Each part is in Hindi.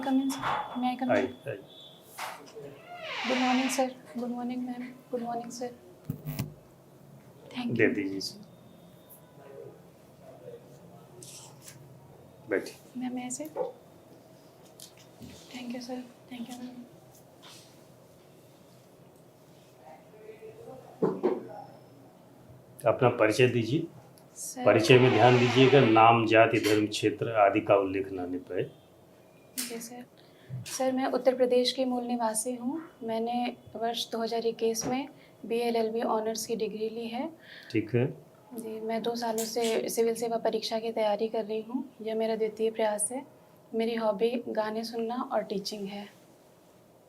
come in, sir? May I come in? I Good morning, sir. Good morning, ma'am. Good morning, sir. Thank they you. दीजिए सर, बैठिए। Ma'am, may I sit? Thank you, sir. Thank you, ma'am. अपना परिचय दीजिए। Sir, परिचय में ध्यान दीजिएगा, नाम, जाति, धर्म, क्षेत्र आदि का उल्लेख न पाए। जी सर। सर, मैं उत्तर प्रदेश की मूल निवासी हूँ। मैंने वर्ष 2021 में BA-LLB ऑनर्स की डिग्री ली है। ठीक है। जी, मैं 2 सालों से सिविल सेवा परीक्षा की तैयारी कर रही हूँ। यह मेरा द्वितीय प्रयास है। मेरी हॉबी गाने सुनना और टीचिंग है।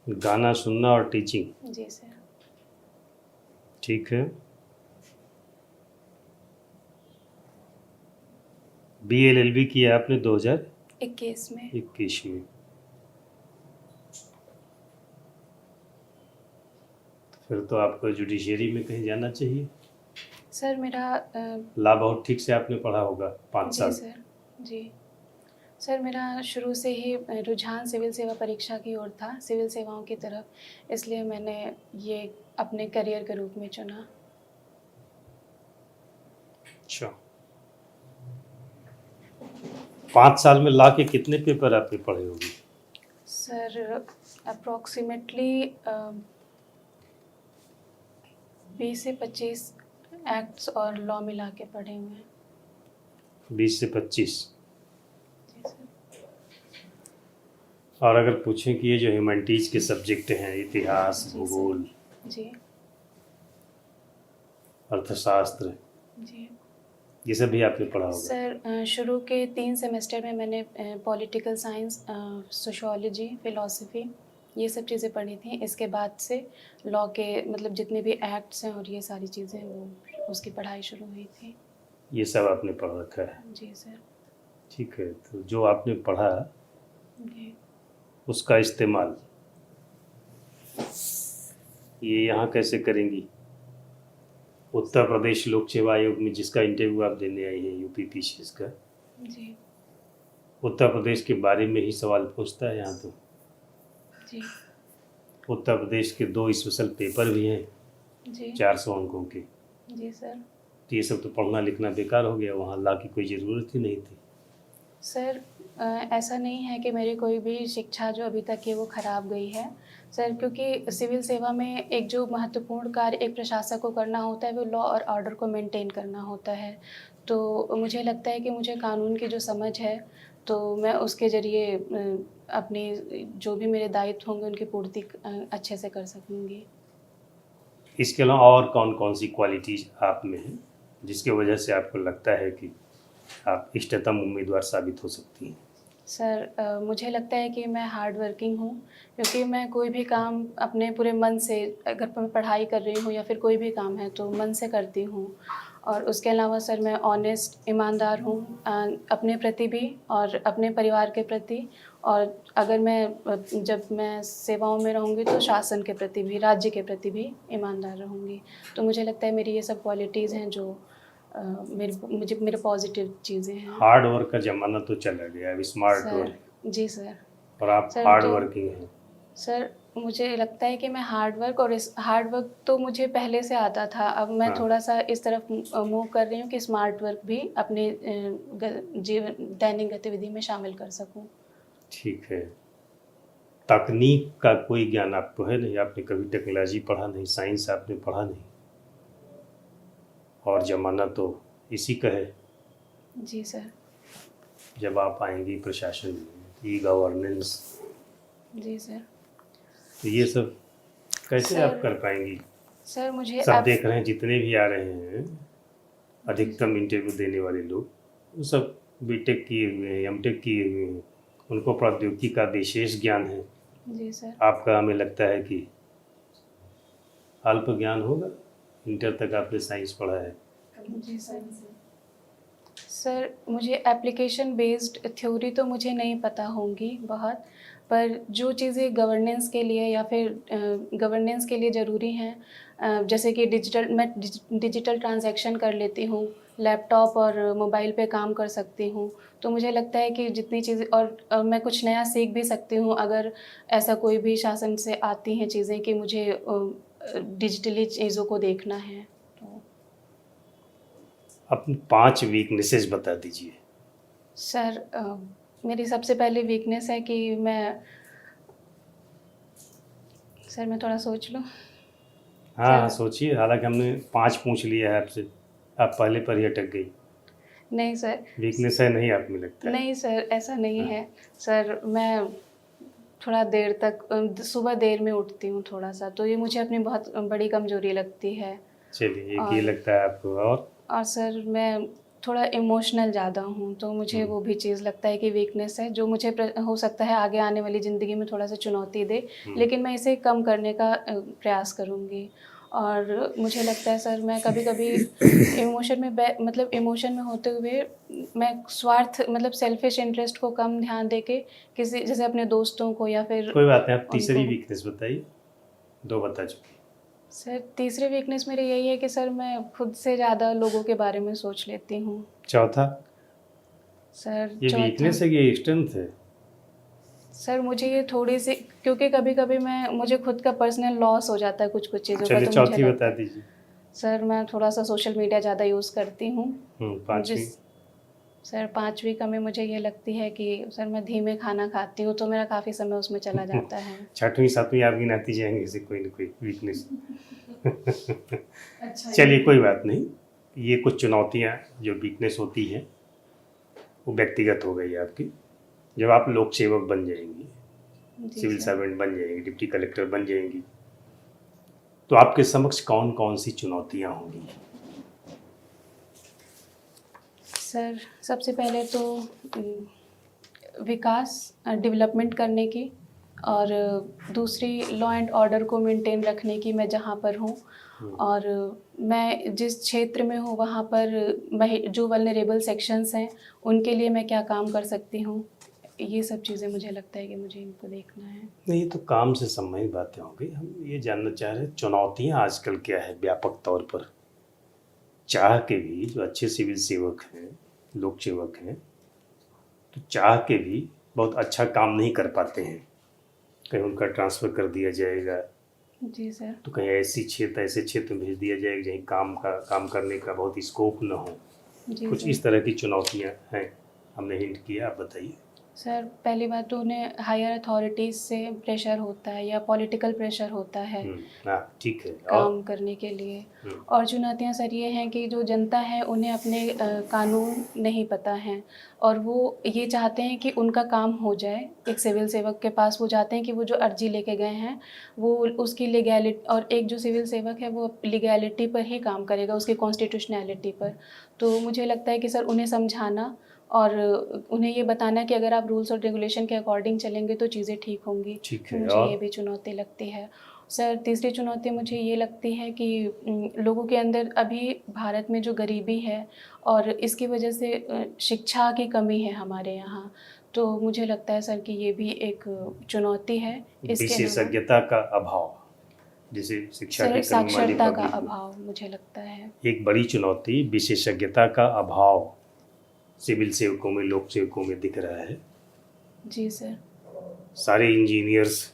गाना सुनना और टीचिंग, जी सर। ठीक है। BA-LLB किया आपने 21 में। 2021 में। फिर तो आपको जुडिशरी में कहीं जाना चाहिए। सर मेरा ला बहुत ठीक से आपने पढ़ा होगा 5 जी साल। सर। जी सर, मेरा शुरू से ही रुझान सिविल सेवा परीक्षा की ओर था, सिविल सेवाओं की तरफ, इसलिए मैंने ये अपने करियर के रूप में चुना। अच्छा, 5 साल में ला के कितने पेपर आपने पढ़े होंगे? सर अप्रॉक्सीमेटली 20 से 25 एक्ट्स और लॉ मिला के पढ़े हुए हैं। 20 से 25। जी सर। और अगर पूछें कि ये जो ह्यूमैनिटीज के सब्जेक्ट हैं, इतिहास, जी भूगोल, जी अर्थशास्त्र, जी ये सब भी आपने पढ़ा होगा? सर शुरू के 3 सेमेस्टर में मैंने पॉलिटिकल साइंस, सोशियोलॉजी, फिलॉसफी ये सब चीज़ें पढ़ी थी। इसके बाद से लॉ के मतलब जितने भी एक्ट्स हैं और ये सारी चीज़ें वो उसकी पढ़ाई शुरू हुई थी। ये सब आपने पढ़ रखा है? जी सर। ठीक है। तो जो आपने पढ़ा जी उसका इस्तेमाल ये यहाँ कैसे करेंगी? उत्तर प्रदेश लोक सेवा आयोग में जिसका इंटरव्यू आप देने आई हैं, UPPCS का, जी उत्तर प्रदेश के बारे में ही सवाल पूछता है यहाँ तो। जी उत्तर प्रदेश के 2 स्पेशल पेपर भी हैं जी 400 अंकों के। जी सर। तो ये सब तो पढ़ना लिखना बेकार हो गया, वहाँ ला की कोई ज़रूरत ही नहीं थी। सर ऐसा नहीं है कि मेरी कोई भी शिक्षा जो अभी तक है वो ख़राब गई है सर, क्योंकि सिविल सेवा में एक जो महत्वपूर्ण कार्य एक प्रशासक को करना होता है वो लॉ और ऑर्डर को मेंटेन करना होता है। तो मुझे लगता है कि मुझे कानून की जो समझ है तो मैं उसके ज़रिए अपनी जो भी मेरे दायित्व होंगे उनकी पूर्ति अच्छे से कर सकूँगी। इसके अलावा और कौन कौन सी क्वालिटीज़ आप में हैं जिसकी वजह से आपको लगता है कि आप इष्टतम उम्मीदवार साबित हो सकती हैं? सर मुझे लगता है कि मैं हार्ड वर्किंग हूँ, क्योंकि मैं कोई भी काम अपने पूरे मन से, अगर मैं पढ़ाई कर रही हूँ या फिर कोई भी काम है तो मन से करती हूँ। और उसके अलावा सर मैं ऑनेस्ट, ईमानदार हूँ अपने प्रति भी और अपने परिवार के प्रति, और अगर मैं जब मैं सेवाओं में रहूँगी तो शासन के प्रति भी, राज्य के प्रति भी ईमानदार रहूँगी। तो मुझे लगता है मेरी ये सब क्वालिटीज़ हैं जो मेरे पॉजिटिव चीज़ें हैं। हार्ड वर्क का ज़माना तो चला गया, अब स्मार्ट सर वर्क, जी सर। और आप सर हार्ड तो वर्किंग हैं। सर मुझे लगता है कि मैं हार्ड वर्क, और इस हार्ड वर्क तो मुझे पहले से आता था, अब मैं हाँ। थोड़ा सा इस तरफ मूव कर रही हूँ कि स्मार्ट वर्क भी अपने जीवन दैनिक गतिविधि में शामिल कर सकूँ। ठीक है। तकनीक का कोई ज्ञान आपको है नहीं? आपने कभी टेक्नोलॉजी पढ़ा नहीं, साइंस आपने पढ़ा नहीं, और ज़माना तो इसी का है। जी सर। जब आप आएंगी प्रशासन में, ई-गवर्नेंस, जी सर। तो ये सब कैसे सर- आप कर पाएंगी? सर मुझे सब देख रहे हैं, जितने भी आ रहे हैं अधिकतम इंटरव्यू देने वाले लोग, वो सब बीटेक किए हुए हैं, एमटेक किए हुए हैं, उनको प्रौद्योगिकी का विशेष ज्ञान है। जी सर। आपका हमें लगता है कि अल्प ज्ञान होगा। इंटर तक आपने साइंस पढ़ा है। जी सर। सर मुझे एप्लीकेशन बेस्ड थ्योरी तो मुझे नहीं पता होंगी बहुत, पर जो चीज़ें गवर्नेंस के लिए या फिर ज़रूरी हैं, जैसे कि डिजिटल ट्रांजैक्शन कर लेती हूँ, लैपटॉप और मोबाइल पे काम कर सकती हूँ। तो मुझे लगता है कि जितनी चीज़ें और मैं कुछ नया सीख भी सकती हूँ अगर ऐसा कोई भी शासन से आती हैं चीज़ें कि मुझे डिजिटली चीज़ों को देखना है। तो अपनी 5 वीकनेसेस बता दीजिए। सर मेरी सबसे पहली वीकनेस है कि मैं थोड़ा सोच लूँ। हाँ हाँ सर सोचिए, हालांकि हमने 5 पूछ लिया है आपसे, आप पहले पर ही अटक गई। नहीं सर, वीकनेस है नहीं आप में लगता है। नहीं सर ऐसा नहीं हाँ है। सर मैं थोड़ा देर तक सुबह देर में उठती हूँ थोड़ा-सा, तो ये मुझे अपनी बहुत बड़ी कमज़ोरी लगती है। चलिए, एक ये और लगता है आपको, और सर मैं थोड़ा इमोशनल ज़्यादा हूँ, तो मुझे हम्म, वो भी चीज़ लगता है कि वीकनेस है, जो मुझे हो सकता है आगे आने वाली ज़िंदगी में थोड़ा-सा चुनौती दे, हम्म, लेकिन मैं इसे कम करने का प्रयास करूँगी। और मुझे लगता है सर मैं कभी-कभी इमोशन में होते हुए मैं स्वार्थ मतलब सेल्फ़िश इंटरेस्ट को कम ध्यान देके किसी जैसे अपने दोस्तों को या फिर कोई बात नहीं, आप तीसरी उनको। वीकनेस बताइए, 2 बता चुकी। सर तीसरी वीकनेस मेरी यही है कि सर मैं खुद से ज़्यादा लोगों के बारे में सोच लेती हूँ। चौथा, सर ये चौथा, वीकनेस है कि ये स्ट्रेंथ है? सर मुझे ये थोड़ी-सी क्योंकि कभी-कभी मुझे खुद का पर्सनल लॉस हो जाता है कुछ-कुछ चीज़ों का, चलिए तो मुझे चौथी लगता बता है दीजिए। सर मैं थोड़ा-सा सोशल मीडिया ज़्यादा यूज़ करती हूँ। पाँचवीं। जिस सर 5वीं का में मुझे ये लगती है कि सर मैं धीमे खाना खाती हूँ, तो मेरा काफ़ी समय उसमें चला जाता है। छठवीं सातवीं आप गिनाती जाएंगे इसे कोई ना कोई वीकनेस। अच्छा चलिए कोई बात नहीं, ये कुछ चुनौतियाँ जो वीकनेस होती हैं वो व्यक्तिगत हो गई आपकी। जब आप लोक सेवक बन जाएंगी, जी सिविल सर। सर्वेंट बन जाएंगी, डिप्टी कलेक्टर बन जाएंगी, तो आपके समक्ष कौन कौन सी चुनौतियाँ होंगी? सर सबसे पहले तो विकास डेवलपमेंट करने की और दूसरी लॉ एंड ऑर्डर को मेंटेन रखने की मैं जहाँ पर हूँ। और मैं जिस क्षेत्र में हूँ वहाँ पर जो वल्नरेबल सेक्शंस हैं उनके लिए मैं क्या काम कर सकती हूँ, ये सब चीज़ें मुझे लगता है कि मुझे इनको देखना है। नहीं, तो काम से संबंधित बातें हो गई। हम ये जानना चाह रहे हैं चुनौतियाँ आजकल क्या है व्यापक तौर पर। चाह के भी जो अच्छे सिविल सेवक हैं, लोक सेवक हैं, तो चाह के भी बहुत अच्छा काम नहीं कर पाते हैं। कहीं उनका ट्रांसफ़र कर दिया जाएगा, जी सर। तो कहीं ऐसे क्षेत्र में भेज दिया जाएगा जहीं काम करने का बहुत स्कोप न हो। जी कुछ सर। इस तरह की चुनौतियाँ हैं, हमने हिंट किया, आप बताइए। सर पहली बात तो उन्हें हायर अथॉरिटीज़ से प्रेशर होता है या पॉलिटिकल प्रेशर होता है हाँ ठीक है, और काम करने के लिए। हम्म, और चुनौतियाँ सर ये हैं कि जो जनता है उन्हें अपने कानून नहीं पता हैं और वो ये चाहते हैं कि उनका काम हो जाए। एक सिविल सेवक के पास वो चाहते हैं कि वो जो अर्जी लेके गए हैं वो उसकी लीगैलिटी, और एक जो सिविल सेवक है वो लीगैलिटी पर ही काम करेगा, उसकी कॉन्स्टिट्यूशनैलिटी पर। तो मुझे लगता है कि सर उन्हें समझाना और उन्हें ये बताना कि अगर आप रूल्स और रेगुलेशन के अकॉर्डिंग चलेंगे तो चीज़ें ठीक होंगी। ठीक तो है, मुझे ये और भी चुनौती लगती है। सर तीसरी चुनौती मुझे ये लगती है कि लोगों के अंदर अभी भारत में जो गरीबी है और इसकी वजह से शिक्षा की कमी है हमारे यहाँ। तो मुझे लगता है सर कि ये भी एक चुनौती है। इसके अलावा विशेषज्ञता का अभाव, जैसे शिक्षा की सर कमी वाले साक्षरता का पब्लिक में अभाव मुझे लगता है। एक बड़ी चुनौती विशेषज्ञता का अभाव सिविल सेवकों में, लोक सेवकों में दिख रहा है। जी सर। सारे इंजीनियर्स,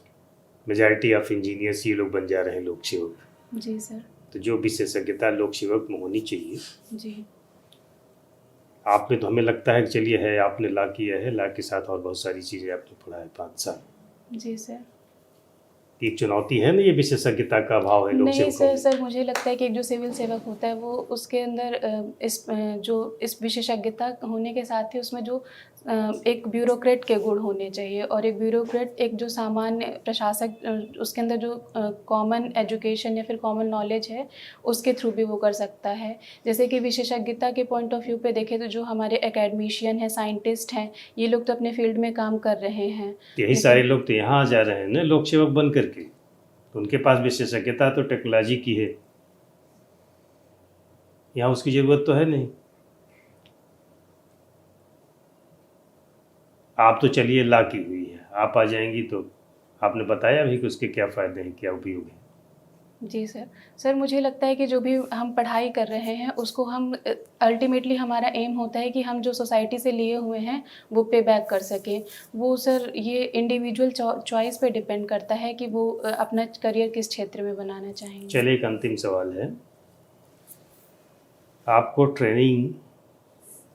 मेजॉरिटी ऑफ इंजीनियर्स ये लोग बन जा रहे हैं लोक सेवक। जी सर। तो जो विशेषज्ञता लोक सेवक में होनी चाहिए, जी। आप में तो हमें लगता है कि चलिए है, आपने ला किया है, ला के साथ और बहुत सारी चीज़ें आपने पढ़ा है 5 साल। जी सर। एक चुनौती है ना, ये विशेषज्ञता का अभाव है लोक नहीं सेवकों सर, में। सर मुझे लगता है कि एक जो सिविल सेवक होता है वो उसके अंदर जो इस विशेषज्ञता होने के साथ ही उसमें जो एक ब्यूरोक्रेट के गुण होने चाहिए, और एक ब्यूरोक्रेट एक जो सामान्य प्रशासक उसके अंदर जो कॉमन एजुकेशन या फिर कॉमन नॉलेज है उसके थ्रू भी वो कर सकता है। जैसे कि विशेषज्ञता के पॉइंट ऑफ व्यू पे देखें तो जो हमारे एकेडमिशियन हैं, साइंटिस्ट हैं, ये लोग तो अपने फील्ड में काम कर रहे हैं, यही सारे लेकिन लोग तो यहाँ आ जा रहे हैं ना लोक सेवक बन करके, तो उनके पास विशेषज्ञता तो टेक्नोलॉजी की है, यहाँ उसकी ज़रूरत तो है नहीं। आप तो चलिए ला की हुई है, आप आ जाएंगी तो आपने बताया भी कि उसके क्या फ़ायदे हैं, क्या उपयोग है। जी सर। सर मुझे लगता है कि जो भी हम पढ़ाई कर रहे हैं उसको हम अल्टीमेटली हमारा एम होता है कि हम जो सोसाइटी से लिए हुए हैं वो पे बैक कर सकें। वो सर ये इंडिविजुअल चॉइस पे डिपेंड करता है कि वो अपना करियर किस क्षेत्र में बनाना चाहेंगे। चलिए एक अंतिम सवाल है, आपको ट्रेनिंग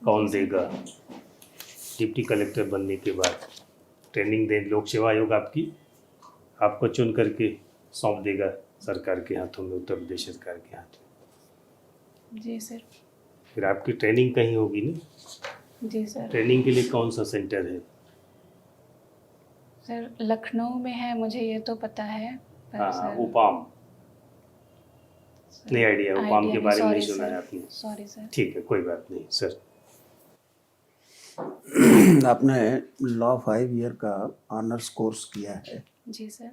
कौन जी सर। देगा डिप्टी कलेक्टर बनने के बाद? ट्रेनिंग दे लोक सेवा आयोग आपको चुन करके सौंप देगा सरकार के हाथों में, उत्तर प्रदेश सरकार के हाथों जी सर। में। फिर आपकी ट्रेनिंग कहीं होगी ना? जी सर। ट्रेनिंग के लिए कौन सा सेंटर है? सर लखनऊ में है, मुझे ये तो पता है, पर हाँ सर उपाम, नहीं आइडिया, उपाम के आइडिया नहीं, बारे में नहीं सॉरी सुना है सर, आपने? Sorry sir. ठीक है, कोई बात नहीं सर। आपने लॉ 5 ईयर का ऑनर्स कोर्स किया है। जी सर।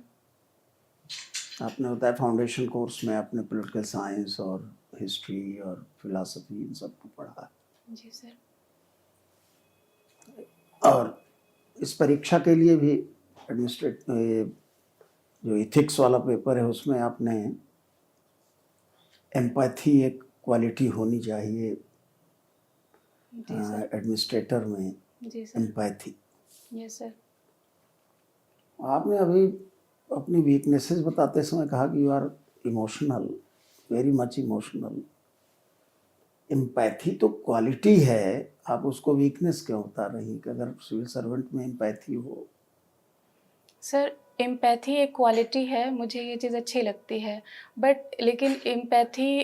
आपने बताया फाउंडेशन कोर्स में आपने पॉलिटिकल साइंस और हिस्ट्री और फिलॉसफी इन सब को पढ़ा है। जी सर। और इस परीक्षा के लिए भी जो इथिक्स वाला पेपर है उसमें आपने एम्पैथी एक क्वालिटी होनी चाहिए जी सर। एडमिनिस्ट्रेटर में, जी सर। एम्पैथी। Yes sir. आपने अभी अपनी वीकनेसेस बताते समय कहा कि you are emotional, very much emotional. Empathy तो क्वालिटी है, आप उसको वीकनेस क्यों बता रही कि अगर सिविल सर्वेंट में एम्पैथी हो? सर एम्पैथी एक क्वालिटी है, मुझे ये चीज़ अच्छी लगती है, बट लेकिन एम्पैथी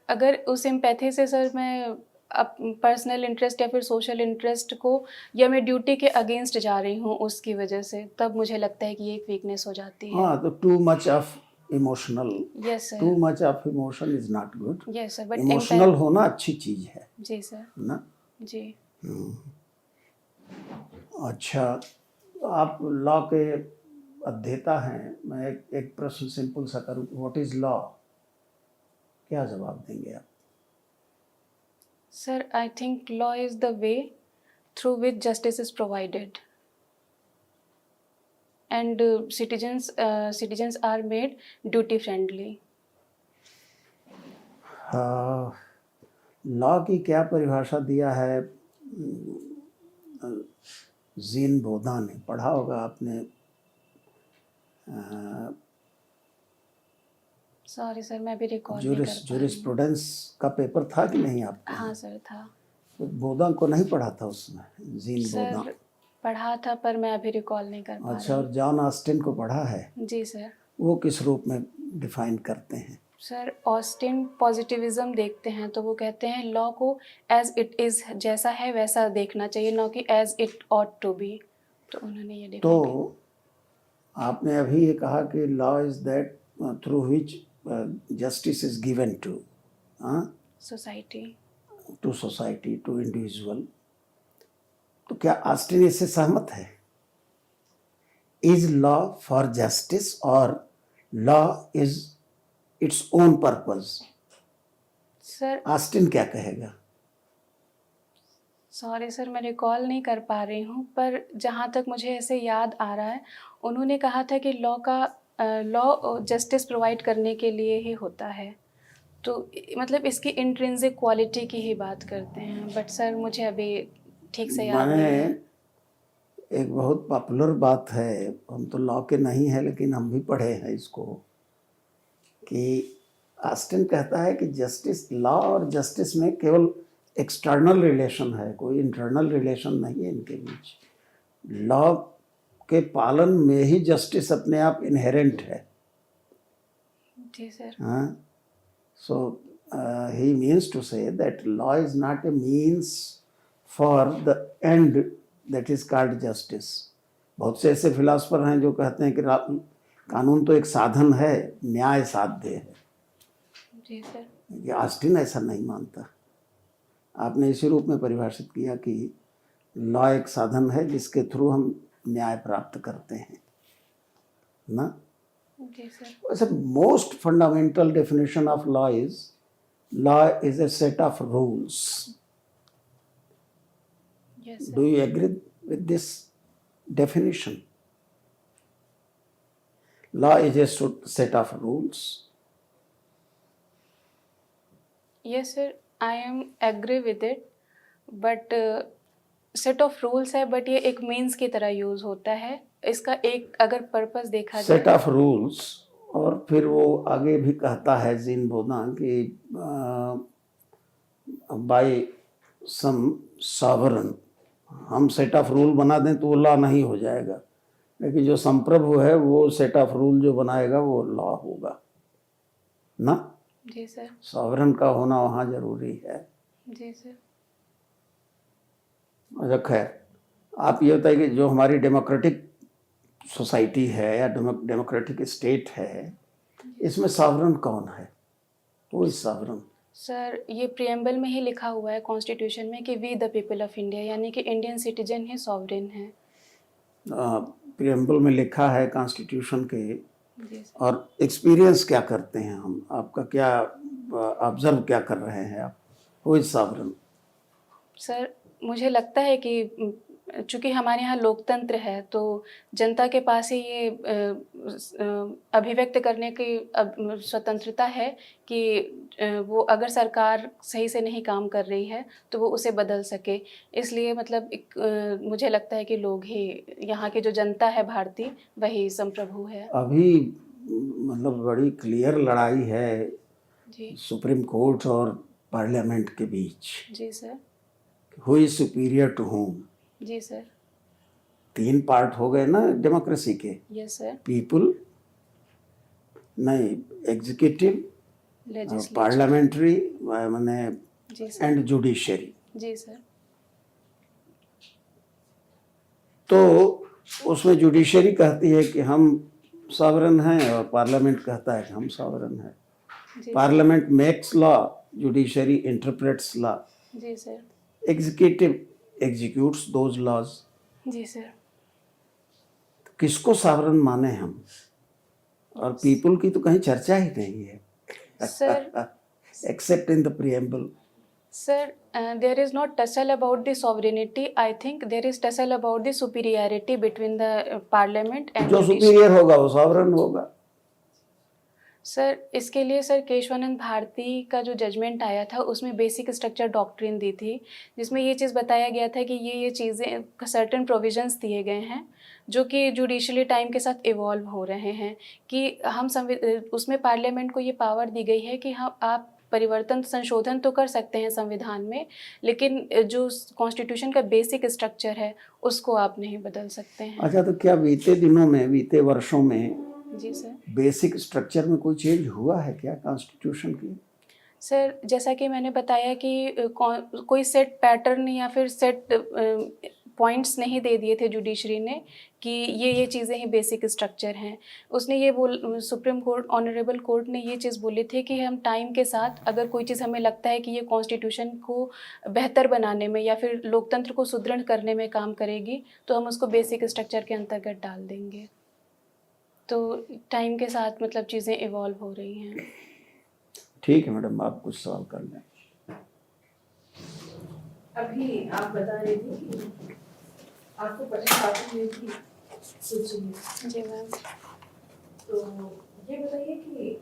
अगर उस एम्पैथी से सर मैं अप पर्सनल इंटरेस्ट या फिर सोशल इंटरेस्ट को, या मैं ड्यूटी के अगेंस्ट जा रही हूँ उसकी वजह से, तब मुझे लगता है कि ये एक वीकनेस हो जाती है। हाँ, तो too much of emotional, yes too sir. Much of emotion is not good. Yes sir, but emotional होना अच्छी चीज़ है जी सर। ना। जी। अच्छा, आप लॉ के अध्येता हैं, मैं एक प्रश्न सिंपल सा करूँ, व्हाट इज लॉ? क्या जवाब देंगे आप? Sir, I think law is the way through which justice is provided, and citizens are made duty friendly. Law की क्या परिभाषा दिया है जीन बोधा ने? पढ़ा होगा आपने। सॉरी सर, मैं भी रिकॉल नहीं कर पा रही हूँ। जूरिस्प्रूडेंस का पेपर था कि नहीं आपके? हाँ सर था। तो बोधा को नहीं पढ़ा था उसमें, जीन बोधा? सर पढ़ा था पर मैं अभी रिकॉल नहीं कर पा अच्छा, रही और जॉन ऑस्टिन को पढ़ा है? हूँ। जी सर। वो किस रूप में डिफाइन करते हैं? सर ऑस्टिन पॉजिटिविज्म देखते हैं, तो वो कहते हैं लॉ को एज इट इज़, जैसा है वैसा देखना चाहिए, ना कि as it ought to be. तो उन्होंने ये डिफाइन किया। तो आपने अभी ये कहा कि law is that through which justice is given to society. To society, to individual. तो क्या ऑस्टिन इससे सहमत है? इज लॉ फॉर जस्टिस और law is its own purpose? Sir Austin क्या कहेगा? सॉरी सर, मैं रिकॉल नहीं कर पा रही हूँ, पर जहाँ तक मुझे ऐसे याद आ रहा है, उन्होंने कहा था कि लॉ जस्टिस प्रोवाइड करने के लिए ही होता है। तो मतलब इसकी इंट्रिंसिक क्वालिटी की ही बात करते हैं, बट सर मुझे अभी ठीक से याद नहीं मैंने है। एक बहुत पॉपुलर बात है, हम तो लॉ के नहीं है लेकिन हम भी पढ़े हैं इसको, कि ऑस्टिन कहता है कि जस्टिस, लॉ और जस्टिस में केवल एक्सटर्नल रिलेशन है, कोई इंटरनल रिलेशन नहीं है इनके बीच। लॉ के पालन में ही जस्टिस अपने आप इनहेरेंट है। जी सर। हाँ, so he means to say that law is not a means for the end that is called justice. बहुत से ऐसे फिलासफर हैं जो कहते हैं कि कानून तो एक साधन है, न्याय साध्य है। जी सर। ये ऑस्टिन ऐसा नहीं मानता। आपने इसी रूप में परिभाषित किया कि लॉ एक साधन है जिसके थ्रू हम न्याय प्राप्त करते हैं ना। जी सर। वैसे most fundamental definition of law is a set of rules. Yes do sir. You agree with this definition? Law is a set of rules. Yes sir, I am agree with it, but set of rules है, बट ये एक मीन्स की तरह यूज़ होता है। इसका एक अगर पर्पस देखा सेट जाए, ऑफ रूल्स, और फिर वो आगे भी कहता है जिन बोना कि बाय सम सॉवरन, हम सेट ऑफ रूल बना दें तो वो लॉ नहीं हो जाएगा, लेकिन जो संप्रभु है वो सेट ऑफ रूल जो बनाएगा वो लॉ होगा ना। जी सर। सॉवरन का होना वहाँ जरूरी है। जी सर। अच्छा खैर, आप ये बताइए कि जो हमारी डेमोक्रेटिक सोसाइटी है या डेमोक्रेटिक स्टेट है, इसमें सॉवरन कौन है? वो इज सॉवरन। सर, ये प्रियम्बल में ही लिखा हुआ है कॉन्स्टिट्यूशन में कि we the people of India, यानी कि इंडियन सिटीजन ही सॉवरेन है। प्रियम्बल में लिखा है कॉन्स्टिट्यूशन के, जी सर। और एक्सपीरियंस क्या करते हैं हम, आपका क्या ऑब्जर्व क्या कर रहे हैं आप? Who is sovereign? सर, मुझे लगता है कि चूँकि हमारे यहाँ लोकतंत्र है, तो जनता के पास ही ये अभिव्यक्त करने की स्वतंत्रता है कि वो अगर सरकार सही से नहीं काम कर रही है तो वो उसे बदल सके। इसलिए मतलब मुझे लगता है कि लोग ही, यहाँ की जो जनता है भारतीय, वही संप्रभु है। अभी मतलब बड़ी क्लियर लड़ाई है जी। सुप्रीम कोर्ट और पार्लियामेंट के बीच। जी sir. Who is superior to whom? जी सर। 3 पार्ट हो गए ना डेमोक्रेसी के। Yes sir. पीपल नहीं, एग्जीक्यूटिव, लेजिस्लेचर। पार्लियामेंट्री माने, जी सर। And judiciary. जी सर। तो उसमें जुडिशरी कहती है कि हम सॉवरन हैं और पार्लियामेंट कहता है कि हम सॉवरन हैं। जी parliament makes law, judiciary interprets law, जी sir. Executive executes those laws. जी सर। किसको सॉवरन माने हम? और पीपल की तो कहीं चर्चा ही नहीं है sir, accept in the preamble. Sir, there is not tussle about the sovereignty. I think there is tussle about the superiority between the parliament and जो judiciary. सुपीरियर होगा वो सॉवरन होगा। सर, इसके लिए सर केशवानंद भारती का जो जजमेंट आया था उसमें बेसिक स्ट्रक्चर डॉक्ट्रिन दी थी, जिसमें ये चीज़ बताया गया था कि ये चीज़ें सर्टेन प्रोविजंस दिए गए हैं जो कि जुडिशली टाइम के साथ इवॉल्व हो रहे हैं, कि हम उसमें पार्लियामेंट को ये पावर दी गई है कि हम आप परिवर्तन संशोधन तो कर सकते हैं संविधान में, लेकिन जो कॉन्स्टिट्यूशन का बेसिक स्ट्रक्चर है उसको आप नहीं बदल सकते हैं। अच्छा, तो क्या बीते दिनों में, बीते वर्षों में जी सर। बेसिक स्ट्रक्चर में कोई चेंज हुआ है क्या कॉन्स्टिट्यूशन की? सर, जैसा कि मैंने बताया कि कोई सेट पैटर्न या फिर सेट पॉइंट्स नहीं दे दिए थे जुडिशरी ने कि ये चीज़ें ही बेसिक स्ट्रक्चर हैं। उसने ये सुप्रीम कोर्ट, ऑनरेबल कोर्ट ने ये चीज़ बोली थी कि हम टाइम के साथ अगर कोई चीज़ हमें लगता है कि ये कॉन्स्टिट्यूशन को बेहतर बनाने में या फिर लोकतंत्र को सुदृढ़ करने में काम करेगी तो हम उसको बेसिक स्ट्रक्चर के अंतर्गत डाल देंगे। तो टाइम के साथ मतलब चीज़ें इवॉल्व हो रही हैं। ठीक है मैडम, आप कुछ सवाल कर लें। अभी आप बता रहे थे कि आपको पक्षपाती हुई थी सूची में, जी मैम। तो ये बताइए कि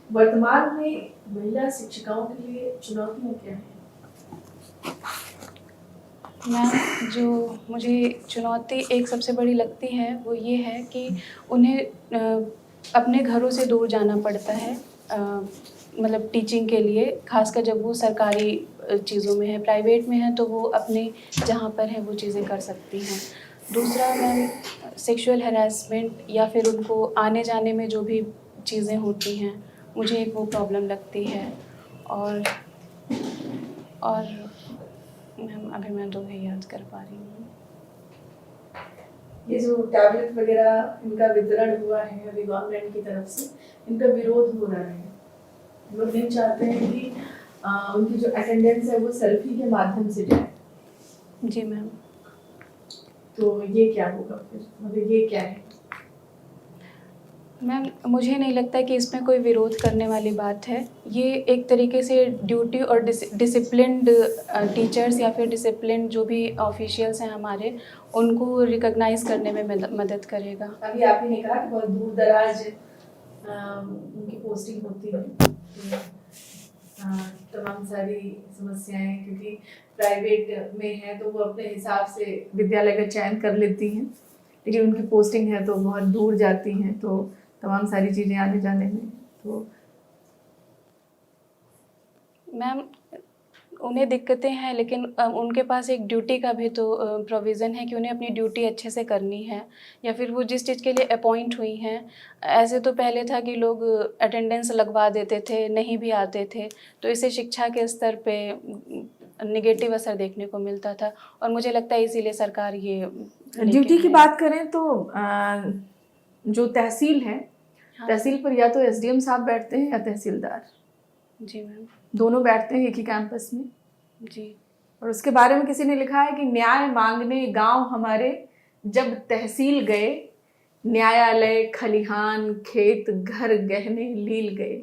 वर्तमान में महिला शिक्षिकाओं के लिए चुनौतियाँ क्या हैं? मैम, जो मुझे चुनौती एक सबसे बड़ी लगती है वो ये है कि उन्हें अपने घरों से दूर जाना पड़ता है, मतलब टीचिंग के लिए, खासकर जब वो सरकारी चीज़ों में है। प्राइवेट में है तो वो अपने जहाँ पर है वो चीज़ें कर सकती हैं। दूसरा मैम, सेक्सुअल हैरेसमेंट या फिर उनको आने जाने में जो भी चीज़ें होती हैं, मुझे एक वो प्रॉब्लम लगती है। और मैम अभी मैं 2 ही याद कर पा रही हूँ। ये जो टैबलेट वगैरह इनका वितरण हुआ है अभी गवर्नमेंट की तरफ से, इनका विरोध हो रहा है। लोग नहीं चाहते हैं कि उनकी जो अटेंडेंस है वो सेल्फी के माध्यम से जाए। जी मैम। तो ये क्या होगा फिर, मतलब ये क्या है? मैम मुझे नहीं लगता कि इसमें कोई विरोध करने वाली बात है। ये एक तरीके से ड्यूटी और डिसिप्लिन्ड टीचर्स या फिर डिसिप्लिन्ड जो भी ऑफिशियल्स हैं हमारे, उनको रिकॉग्नाइज़ करने में मदद करेगा। अभी आप ही ने कहा कि बहुत दूर दराज उनकी पोस्टिंग होती है, तो, तमाम सारी समस्याएं, क्योंकि प्राइवेट में है तो वो अपने हिसाब से विद्यालय का चयन कर लेती हैं, लेकिन उनकी पोस्टिंग है तो बहुत दूर जाती हैं, तो तमाम सारी चीज़ें आने जाने में, तो मैम उन्हें दिक्कतें हैं, लेकिन उनके पास एक ड्यूटी का भी तो प्रोविज़न है कि उन्हें अपनी ड्यूटी अच्छे से करनी है, या फिर वो जिस चीज़ के लिए अपॉइंट हुई हैं। ऐसे तो पहले था कि लोग अटेंडेंस लगवा देते थे, नहीं भी आते थे, तो इससे शिक्षा के स्तर पे नेगेटिव असर देखने को मिलता था, और मुझे लगता है इसीलिए सरकार ये ड्यूटी की बात करें तो जो तहसील है, हाँ। तहसील पर या तो एसडीएम साहब बैठते हैं या तहसीलदार, जी मैम। दोनों बैठते हैं एक ही कैंपस में। जी। और उसके बारे में किसी ने लिखा है कि न्याय मांगने गांव हमारे जब तहसील गए, न्यायालय खलिहान खेत घर गहने लील गए।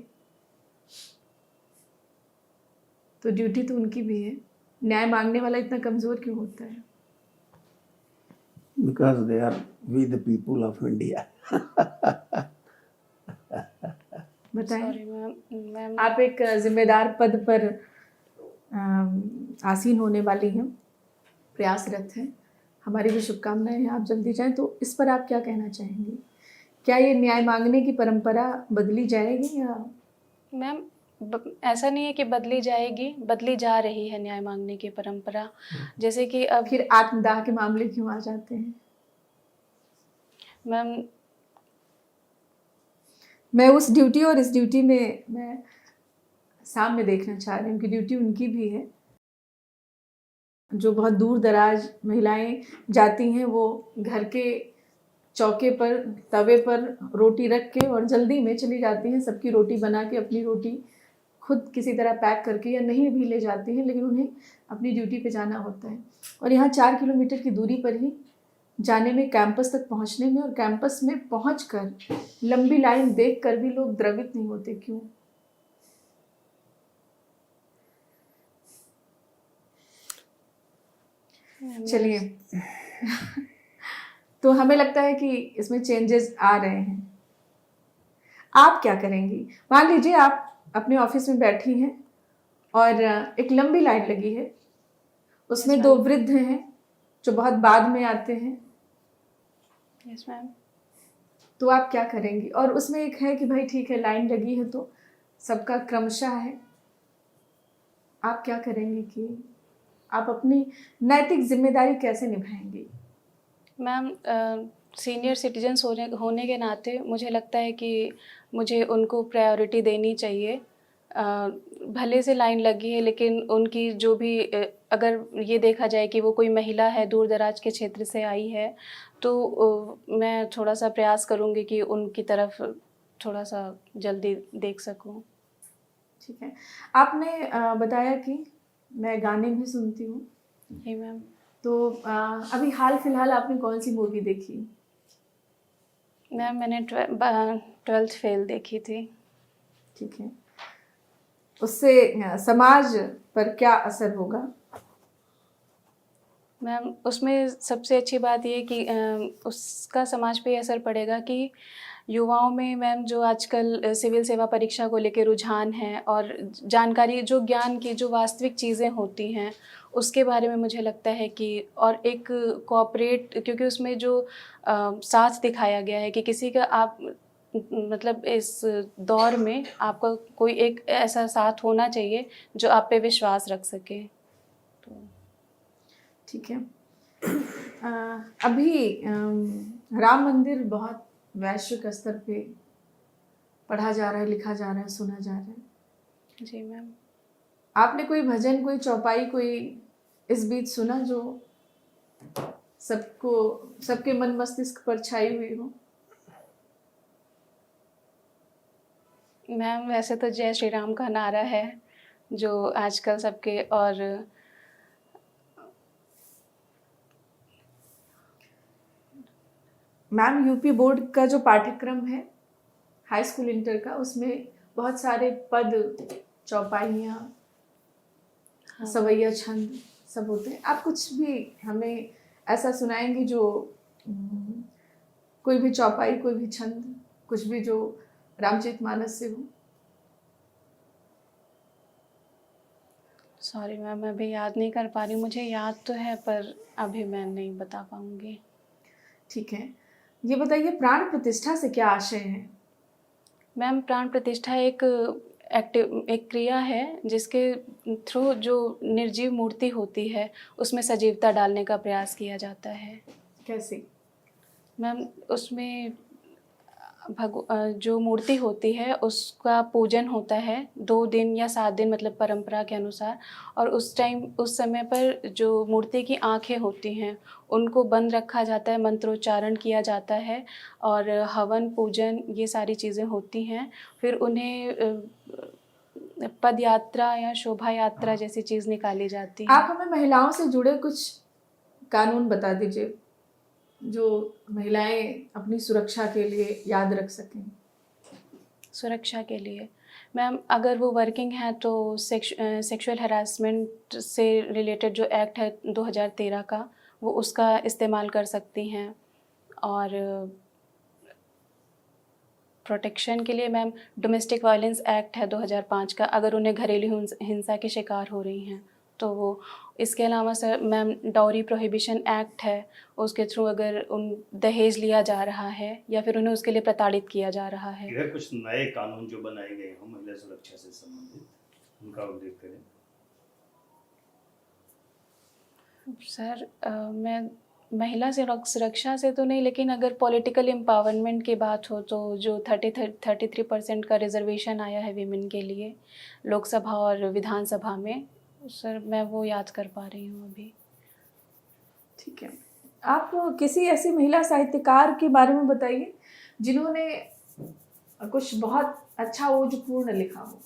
तो ड्यूटी तो उनकी भी है। न्याय मांगने वाला इतना कमजोर क्यों होता है? Because they are we the people of India. बताएं। Sorry ma'am. आप एक जिम्मेदार पद पर आसीन होने वाली हैं, प्रयासरत हैं, हमारी भी शुभकामनाएं हैं, आप जल्दी जाएं। तो इस पर आप क्या कहना चाहेंगी? क्या ये न्याय मांगने की परंपरा बदली जाएगी या? मैम ऐसा नहीं है कि बदली जाएगी, बदली जा रही है न्याय मांगने की परंपरा। जैसे कि अब फिर आत्मदाह के मामले क्यों आ जाते हैं? मैम मैं उस ड्यूटी और इस ड्यूटी में मैं सामने देखना चाह रही हूँ कि ड्यूटी उनकी भी है, जो बहुत दूर दराज महिलाएं जाती हैं, वो घर के चौके पर तवे पर रोटी रख के और जल्दी में चली जाती हैं, सबकी रोटी बना के अपनी रोटी खुद किसी तरह पैक करके या नहीं भी ले जाती हैं, लेकिन उन्हें अपनी ड्यूटी पे जाना होता है। और यहाँ 4 किलोमीटर की दूरी पर ही जाने में, कैंपस तक पहुँचने में, और कैंपस में पहुँचकर लंबी लाइन देखकर भी लोग द्रवित नहीं होते, क्यों? चलिए तो हमें लगता है कि इसमें चेंजेस आ रहे हैं। आप क्या करेंगी? मान लीजिए आप अपने ऑफिस में बैठी हैं और एक लंबी लाइन लगी है, उसमें Yes, 2 वृद्ध हैं जो बहुत बाद में आते हैं। Yes ma'am. तो आप क्या करेंगी? और उसमें एक है कि भाई ठीक है, लाइन लगी है तो सबका क्रमशः है। आप क्या करेंगी कि आप अपनी नैतिक जिम्मेदारी कैसे निभाएंगी? मैम सीनियर सिटीजन्स होने के नाते मुझे लगता है कि मुझे उनको प्रायोरिटी देनी चाहिए। भले से लाइन लगी है, लेकिन उनकी जो भी अगर ये देखा जाए कि वो कोई महिला है, दूर दराज के क्षेत्र से आई है, तो मैं थोड़ा सा प्रयास करूँगी कि उनकी तरफ थोड़ा सा जल्दी देख सकूँ। ठीक है। आपने बताया कि मैं गाने भी सुनती हूँ। जी मैम। तो अभी हाल फिलहाल आपने कौन सी मूवी देखी? मैम मैंने 12th फेल देखी थी। ठीक है। उससे समाज पर क्या असर होगा? मैम उसमें सबसे अच्छी बात ये कि उसका समाज पे असर पड़ेगा कि युवाओं में मैम जो आजकल सिविल सेवा परीक्षा को लेकर रुझान है, और जानकारी, जो ज्ञान की जो वास्तविक चीज़ें होती हैं उसके बारे में मुझे लगता है कि, और एक कोऑपरेट, क्योंकि उसमें जो साथ दिखाया गया है कि किसी का आप मतलब इस दौर में आपका कोई एक ऐसा साथ होना चाहिए जो आप पे विश्वास रख सके। तो ठीक है। अभी राम मंदिर बहुत वैश्विक स्तर पे पढ़ा जा रहा है, लिखा जा रहा है, सुना जा रहा है। जी मैम। आपने कोई भजन, कोई चौपाई, कोई इस बीच सुना जो सबके मन मस्तिष्क पर छाई हुई हो? मैम वैसे तो जय श्री राम का नारा है जो आजकल सबके, और मैम यूपी बोर्ड का जो पाठ्यक्रम है हाई स्कूल इंटर का, उसमें बहुत सारे पद, चौपाइयाँ, हाँ। सवैया छंद सब होते हैं। आप कुछ भी हमें ऐसा सुनाएंगे जो कोई भी चौपाई, कोई भी छंद, कुछ भी जो रामचरितमानस से हो? सॉरी मैम, मैं अभी याद नहीं कर पा रही, मुझे याद तो है पर अभी मैं नहीं बता पाऊंगी। ठीक है, ये बताइए प्राण प्रतिष्ठा से क्या आशय है? मैम, प्राण प्रतिष्ठा एक क्रिया है जिसके थ्रू जो निर्जीव मूर्ति होती है उसमें सजीवता डालने का प्रयास किया जाता है। कैसे? मैम, उसमें जो मूर्ति होती है उसका पूजन होता है 2 दिन या 7 दिन, मतलब परंपरा के अनुसार। और उस समय पर जो मूर्ति की आंखें होती हैं उनको बंद रखा जाता है, मंत्रोच्चारण किया जाता है और हवन पूजन ये सारी चीज़ें होती हैं। फिर उन्हें पद यात्रा या शोभा यात्रा जैसी चीज़ निकाली जाती है। आप हमें महिलाओं से जुड़े कुछ कानून बता दीजिए जो महिलाएं अपनी सुरक्षा के लिए याद रख सकें। सुरक्षा के लिए मैम, अगर वो वर्किंग है तो सेक्सुअल हरासमेंट से रिलेटेड जो एक्ट है 2013 का, वो उसका इस्तेमाल कर सकती हैं। और प्रोटेक्शन के लिए मैम डोमेस्टिक वायलेंस एक्ट है 2005 का, अगर उन्हें घरेलू हिंसा के शिकार हो रही हैं तो वो। इसके अलावा sir ma'am dowry prohibition act है, उसके थ्रू अगर उन दहेज लिया जा रहा है या फिर उन्हें उसके लिए प्रताड़ित किया जा रहा है। इधर कुछ नए कानून जो बनाए गए हों महिला सुरक्षा से संबंधित, उनका उल्लेख करें। सर मैं महिला सुरक्षा से तो नहीं, लेकिन अगर पॉलिटिकल एम्पावरमेंट की बात हो तो जो 33% का रिजर्वेशन आया है वीमेन के लिए लोकसभा और विधानसभा में, सर मैं वो याद कर पा रही हूँ अभी। ठीक है, आप किसी ऐसी महिला साहित्यकार के बारे में बताइए जिन्होंने कुछ बहुत अच्छा ओजपूर्ण लिखा हो,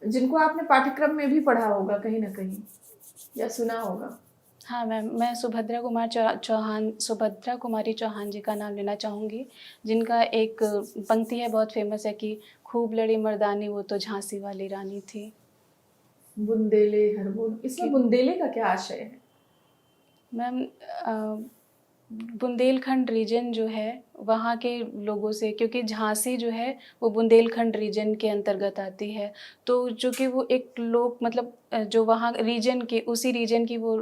जिनको आपने पाठ्यक्रम में भी पढ़ा होगा कहीं ना कहीं या सुना होगा। हाँ मैम, मैं सुभद्रा कुमारी चौहान जी का नाम लेना चाहूँगी, जिनका एक पंक्ति है बहुत फेमस है कि खूब लड़ी मर्दानी वो तो झांसी वाली रानी थी। बुंदेले हर बूंद, इसमें बुंदेले का क्या आशय है? मैम, बुंदेलखंड रीजन जो है वहाँ के लोगों से, क्योंकि झांसी जो है वो बुंदेलखंड रीजन के अंतर्गत आती है, तो जो कि वो एक लोग मतलब जो वहाँ रीजन के, उसी रीजन की वो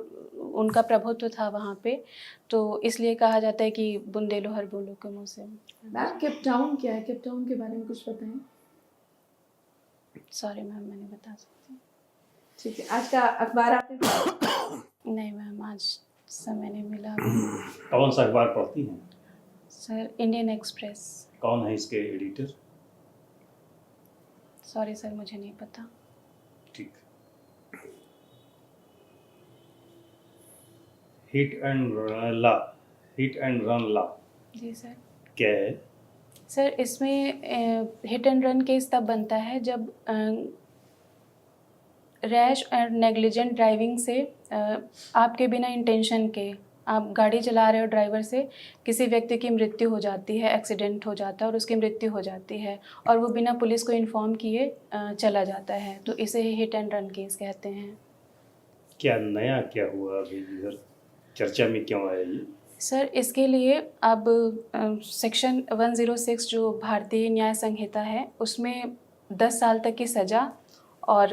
उनका प्रभुत्व था वहाँ पे, तो इसलिए कहा जाता है कि बुंदेलो हर बोलो के मुँह से। मैम केप टाउन क्या है? केप टाउन के बारे में कुछ बताएं। सॉरी मैम, मैं नहीं बता सकती। ठीक है, आज का अखबार आपने नहीं मैम, आज समय नहीं मिला अभी। कौन सा अखबार पढ़ती हैं? Sir Indian express. कौन है इसके एडिटर? सॉरी सर, मुझे नहीं पता। ठीक। हिट एंड रन लॉ जी सर। क्या है? सर इसमें हिट एंड रन केस तब बनता है जब रैश और नेग्लिजेंट ड्राइविंग से आपके बिना इंटेंशन के आप गाड़ी चला रहे हो, ड्राइवर से किसी व्यक्ति की मृत्यु हो जाती है, एक्सीडेंट हो जाता है और उसकी मृत्यु हो जाती है और वो बिना पुलिस को इन्फॉर्म किए चला जाता है, तो इसे हिट एंड रन केस कहते हैं। क्या नया क्या हुआ अभी इधर चर्चा में क्यों आया ये? सर इसके लिए अब सेक्शन 106 जो भारतीय न्याय संहिता है उसमें 10 साल तक की सज़ा और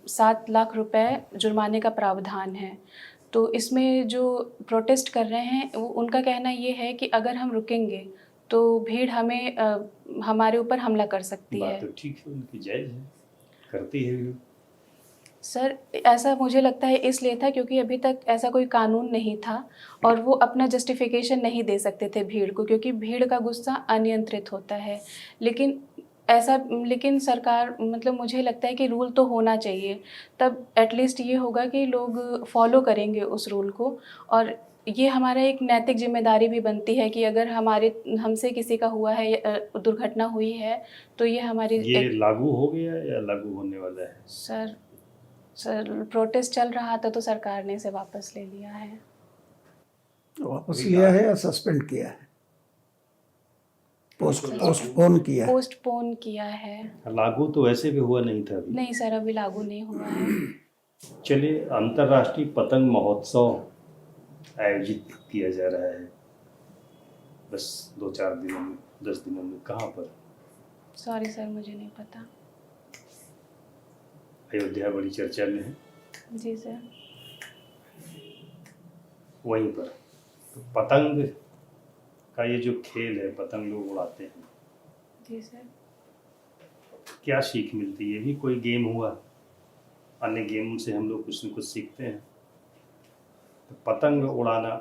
7 लाख रुपए जुर्माने का प्रावधान है। तो इसमें जो प्रोटेस्ट कर रहे हैं वो उनका कहना ये है कि अगर हम रुकेंगे तो भीड़ हमारे ऊपर हमला कर सकती है। बात तो ठीक है, उनकी जायज़ है, करती है भीड़। सर ऐसा मुझे लगता है इसलिए था क्योंकि अभी तक ऐसा कोई कानून नहीं था और वो अपना जस्टिफिकेशन नहीं दे सकते थे भीड़ को, क्योंकि भीड़ का गुस्सा अनियंत्रित होता है। लेकिन सरकार मतलब मुझे लगता है कि रूल तो होना चाहिए, तब एटलीस्ट ये होगा कि लोग फॉलो करेंगे उस रूल को। और ये हमारा एक नैतिक जिम्मेदारी भी बनती है कि अगर हमसे किसी का हुआ है, दुर्घटना हुई है, तो ये हमारी ये लागू हो गया या लागू होने वाला है? सर प्रोटेस्ट चल रहा था तो सरकार ने इसे वापस ले लिया है। वापस लिया है या सस्पेंड किया है? पोस्टपोन किया। पोस्टपोन किया है। लागू तो वैसे भी हुआ नहीं था अभी। नहीं सर, अभी लागू नहीं हुआ है। चलिए, अंतर्राष्ट्रीय पतंग महोत्सव आयोजित किया जा रहा है बस 2-4 दिनों में, 10 दिनों में। कहाँ पर? सॉरी सर, मुझे नहीं पता। अयोध्या बड़ी चर्चा में है, जी सर। वहीं पर। तो पतंग का ये जो खेल है, पतंग लोग उड़ाते हैं, जी सर। क्या सीख मिलती है? ये भी कोई गेम हुआ, अन्य गेमों से हम लोग कुछ न कुछ सीखते हैं। तो पतंग उड़ाना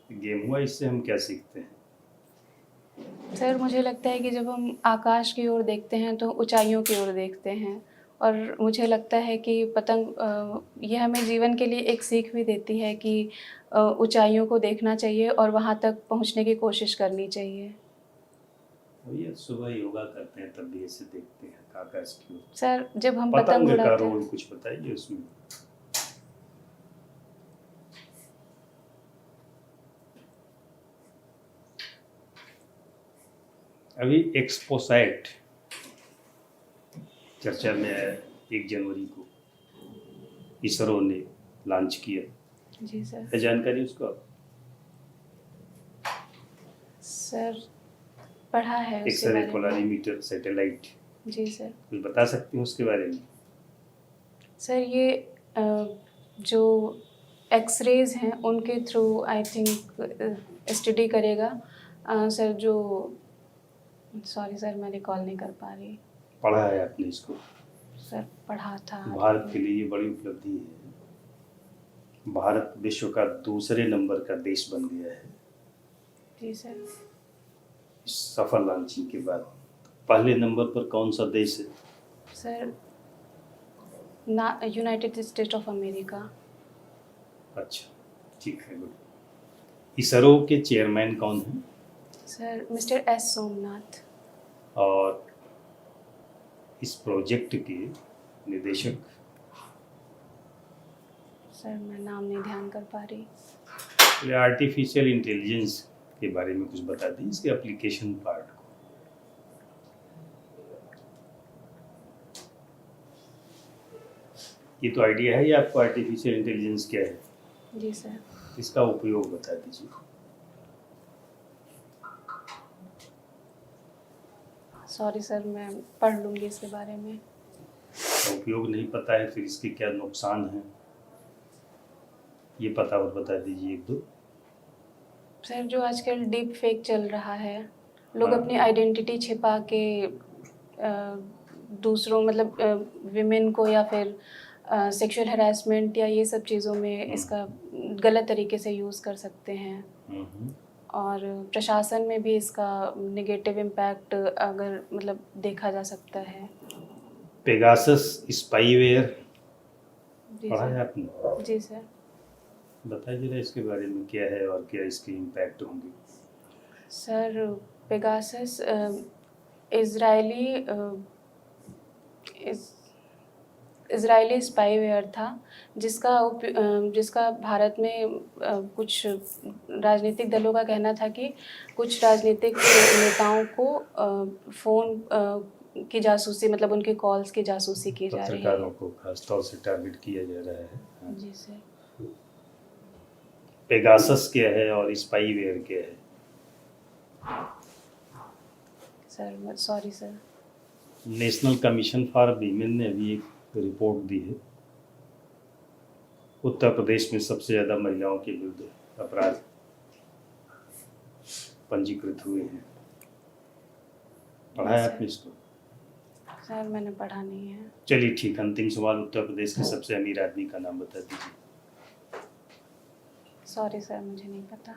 गेम हुआ, इससे हम क्या सीखते हैं? सर मुझे लगता है कि जब हम आकाश की ओर देखते हैं तो ऊंचाइयों की ओर देखते हैं, और मुझे लगता है कि पतंग यह हमें जीवन के लिए एक सीख भी देती है कि ऊंचाइयों को देखना चाहिए और वहां तक पहुंचने की कोशिश करनी चाहिए। भैया सुबह योगा करते हैं तब भी ऐसे देखते हैं आकाश की ओर। सर जब हम पतंग पतंग का उड़ाते हैं, रोल कुछ बताइए उसमें। अभी एक्सपोसैट चर्चा में है, 1 जनवरी को इसरो ने लॉन्च किया। जी सर। है जानकारी उसका? सर पढ़ा है उसके एक्सरे बारे में। पोलरीमीटर सैटेलाइट, जी सर। कुछ बता सकती हैं उसके बारे में? सर ये जो एक्सरेज हैं उनके थ्रू आई थिंक स्टडी करेगा। सर जो, सॉरी सर मैं रिकॉल नहीं कर पा रही। पढ़ा है आपने इसको? सर पढ़ा था। भारत के लिए ये बड़ी उपलब्धि है। भारत विश्व का दूसरे नंबर का देश बन गया है जी सर। इस सफल लॉन्चिंग के बाद। पहले नंबर पर कौन सा देश है? सर ना यूनाइटेड स्टेट ऑफ अमेरिका। अच्छा, ठीक है, गुड। इसरो के चेयरमैन कौन हैं? Sir mister S Somnath. और इस प्रोजेक्ट के निदेशक? सर मैं नाम नहीं ध्यान कर पा रही। ये आर्टिफिशियल इंटेलिजेंस के बारे में कुछ बता दें, इसके एप्लीकेशन पार्ट को। ये तो आइडिया है, ये आपको आर्टिफिशियल इंटेलिजेंस क्या है, जी सर। इसका उपयोग बता दीजिए। सॉरी सर, मैं पढ़ लूँगी इसके बारे में। इसका उपयोग नहीं पता है, फिर इसके क्या नुकसान हैं, ये पता और बता दीजिए 1-2। सर जो आजकल डीप फेक चल रहा है, लोग हाँ। अपनी आइडेंटिटी छिपा के दूसरों मतलब विमेन को या फिर सेक्सुअल हरासमेंट या ये सब चीज़ों में इसका गलत तरीके से यूज़ कर सकते हैं। और प्रशासन में भी इसका नेगेटिव इम्पैक्ट अगर मतलब देखा जा सकता है। पेगासस स्पाईवेयर जी पढ़ा है सर। आपने? जी सर। बताइए जरा इसके बारे में, क्या है और क्या इसके इम्पैक्ट होंगे? सर पेगासस इज़राइली स्पाईवेयर था जिसका भारत में कुछ राजनीतिक दलों का कहना था कि कुछ राजनीतिक नेताओं को फ़ोन की जासूसी मतलब उनके कॉल्स की जासूसी की जा रही है। पत्रकारों को खासतौर से टारगेट किया जा रहा है। हाँ। जी सर। पेगासस क्या है और स्पाईवेयर क्या है? Sir sorry sir. National commission for women ने अभी एक रिपोर्ट दी है। उत्तर प्रदेश में सबसे ज़्यादा महिलाओं के विरुद्ध अपराध पंजीकृत हुए हैं। पढ़ा है आपने इसको? सर मैंने पढ़ा नहीं है। चलिए ठीक, अंतिम सवाल, उत्तर प्रदेश के सबसे अमीर आदमी का नाम बता दीजिए। सॉरी सर, मुझे नहीं पता।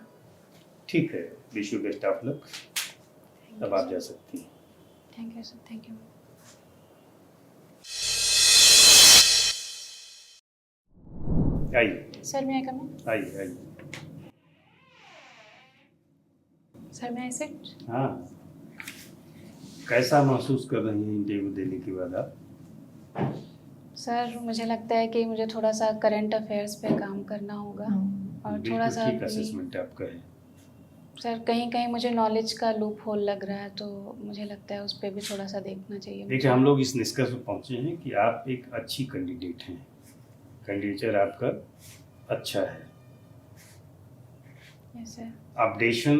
ठीक है, wish you best of luck. अब आप जा सकती हैं। Thank you sir. Thank you. आइए सर मैं कम आइए आइए। सर मैं ऐसे हाँ, कैसा महसूस कर रही हैं इंटरव्यू देने के बाद आप? सर मुझे लगता है कि मुझे थोड़ा सा करंट अफेयर्स पे काम करना होगा और थोड़ा बिल्कुल सा ठीक असेसमेंट आपका है। सर कहीं कहीं मुझे नॉलेज का लूप होल लग रहा है, तो मुझे लगता है उस पर भी थोड़ा सा देखना चाहिए मुझे। देखिए, हम लोग इस निष्कर्ष पर पहुंचे हैं कि आप एक अच्छी कैंडिडेट हैं, कैंडिडेचर आपका अच्छा है। Yes sir. अपडेशन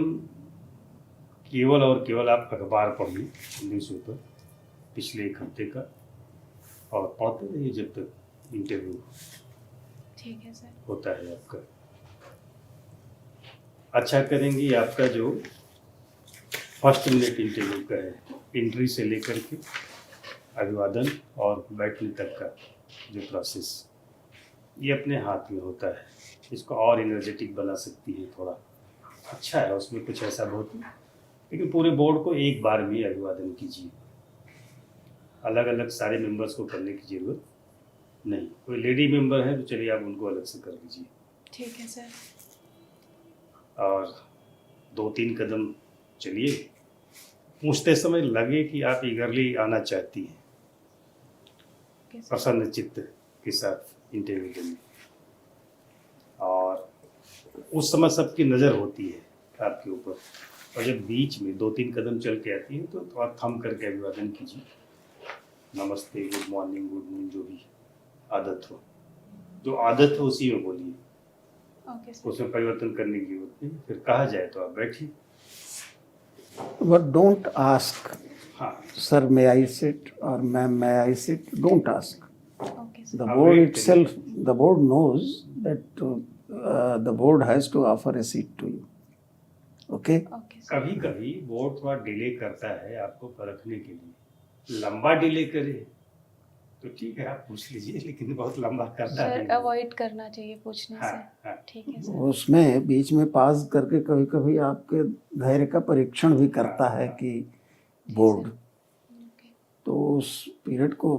केवल और केवल आप अखबार पढ़िए, न्यूज़पेपर पिछले एक हफ्ते का, और पढ़ते रहिए जब तक इंटरव्यू ठीक है सर। होता है आपका। अच्छा करेंगे। आपका जो फर्स्ट मिनट इंटरव्यू का है, एंट्री से लेकर के अभिवादन और बैठने तक का जो प्रोसेस, ये अपने हाथ में होता है। इसको और एनर्जेटिक बना सकती है, थोड़ा अच्छा है उसमें कुछ ऐसा बहुत, लेकिन पूरे बोर्ड को एक बार में अभिवादन कीजिए, अलग अलग सारे मेंबर्स को करने की जरूरत नहीं। कोई लेडी मेंबर है तो चलिए आप उनको अलग से कर लीजिए, ठीक है सर। और 2-3 कदम चलिए। पूछते समय लगे कि आप ईगरली आना चाहती हैं, ओके सर। प्रसन्न चित्त के साथ इंटरव्यू देने, और उस समय सबकी नज़र होती है आपके ऊपर। और जब बीच में 2-3 कदम चल के आती है तो थोड़ा थम करके अभिवादन कीजिए, नमस्ते, गुड मॉर्निंग, गुड मॉर्निंग, जो भी आदत हो, जो आदत हो उसी में बोलिए, ओके सर। उसमें परिवर्तन करने की जरूरत नहीं। फिर कहा जाए तो आप बैठिए। But don't ask, हाँ, sir, may I sit, or ma'am, may I sit? Don't ask. Okay sir. The हाँ, board wait itself, the board knows that the board has to offer a seat to you. Okay? Okay sir. कभी कभी बोर्ड थोड़ा डिले करता है आपको परखने के लिए। लंबा डिले करे तो ठीक है, आप पूछ लीजिए, लेकिन बहुत लंबा करता है। सर अवॉइड करना चाहिए पूछने हाँ, से। हाँ। ठीक है सर। उसमें बीच में पास करके कभी कभी आपके धैर्य का परीक्षण भी करता है कि बोर्ड, ओके। तो उस पीरियड को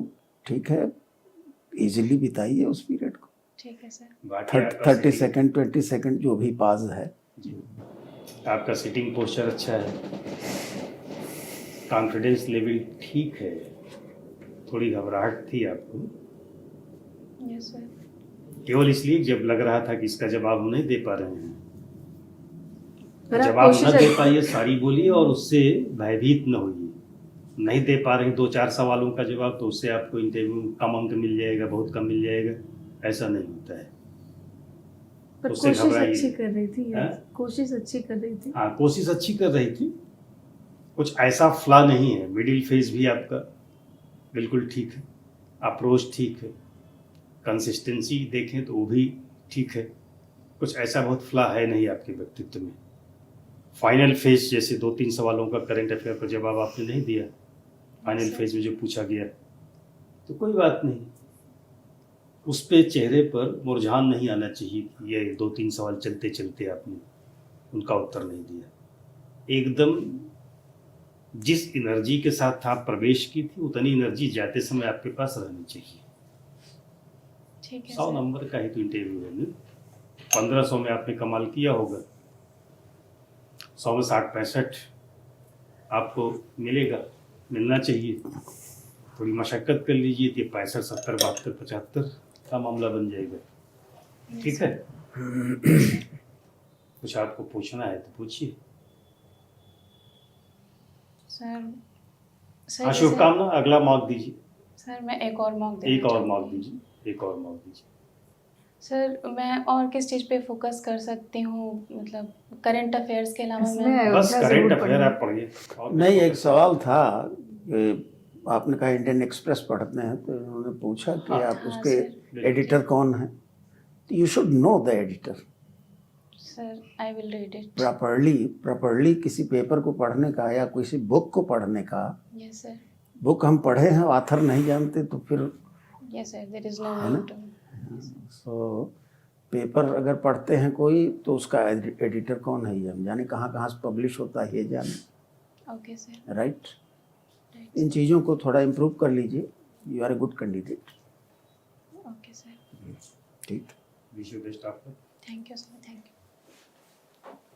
ठीक है इजीली बिताइए उस पीरियड को। ठीक है सर। बाकी आपका 30 सेकंड 20 सेकंड जो भी पास है। जी, आपका सिटिंग पोस्चर अच्छा है, कॉन्फिडेंस लेवल ठीक है, थोड़ी घबराहट थी आपको यस सर। केवल इसलिए जब लग रहा था कि इसका जवाब हम नहीं दे पा रहे हैं। पर आप जवाब कोशिश न दे पाइए, सारी बोलिए, और उससे भयभीत न होइए। नहीं दे पा रहे हैं 2-4 सवालों का जवाब, तो उससे आपको इंटरव्यू कम अंक मिल जाएगा, बहुत कम मिल जाएगा, ऐसा नहीं होता है। पर उससे कोशिश घबराइए। अच्छी कर रही थी हाँ? कोशिश अच्छी कर रही थी। हाँ, कोशिश अच्छी कर रही थी, कुछ ऐसा फ्ला नहीं है। मिडिल फेज भी आपका बिल्कुल ठीक है, अप्रोच ठीक है, कंसिस्टेंसी देखें तो वो भी ठीक है, कुछ ऐसा बहुत फ्ला है नहीं आपके व्यक्तित्व में। फाइनल फेज जैसे 2-3 सवालों का करंट अफेयर का जवाब आपने नहीं दिया, फाइनल फेज में जो पूछा गया, तो कोई बात नहीं, उस पे चेहरे पर मुरझान नहीं आना चाहिए कि ये 2-3 सवाल चलते चलते आपने उनका उत्तर नहीं दिया। एकदम जिस एनर्जी के साथ आप प्रवेश की थी, उतनी एनर्जी जाते समय आपके पास रहनी चाहिए। ठीक है 100 सर। नंबर का ही तो इंटरव्यू है ना, 1500 में आपने कमाल किया होगा, 100 में 60-65 आपको मिलेगा, मिलना चाहिए। थोड़ी मशक्कत कर लीजिए तो 65, 70, 72, 75 का मामला बन जाएगा। ठीक है, कुछ आपको पूछना है तो पूछिए। सर सर हाँ, जैसे- शुभकामना। अगला मॉक दीजिए, सर मैं एक और मॉक देना एक और चाहूँगी। मॉक दीजिए, एक और मॉक दीजिए। सर मैं और किस चीज़ पे फोकस कर सकती हूँ, मतलब करंट अफेयर्स के अलावा इसमें मैं। बस अयोध्या करंट जरूर अफेयर पढ़िए। आप पढ़िए। और नहीं, कुछ एक सवाल था कि आपने कहा इंडियन एक्सप्रेस पढ़ते हैं, तो उन्होंने पूछा कि हाँ, आप हाँ, उसके सर। एडिटर कौन है, तो you should know the editor sir I will read it. Properly किसी पेपर को पढ़ने का या किसी बुक को पढ़ने का। Yes sir. बुक हम पढ़े हैं, ऑथर नहीं जानते, तो फिर yes sir, there is no है ना? Need to. सो पेपर अगर पढ़ते हैं कोई, तो उसका एडिटर कौन है ये हम जाने, कहाँ कहाँ से पब्लिश होता है ये जाने। Okay sir. राइट, इन चीज़ों को थोड़ा इम्प्रूव कर लीजिए, you are a good candidate. Okay sir. ठीक। Wish you best of luck. Thank you sir, thank you.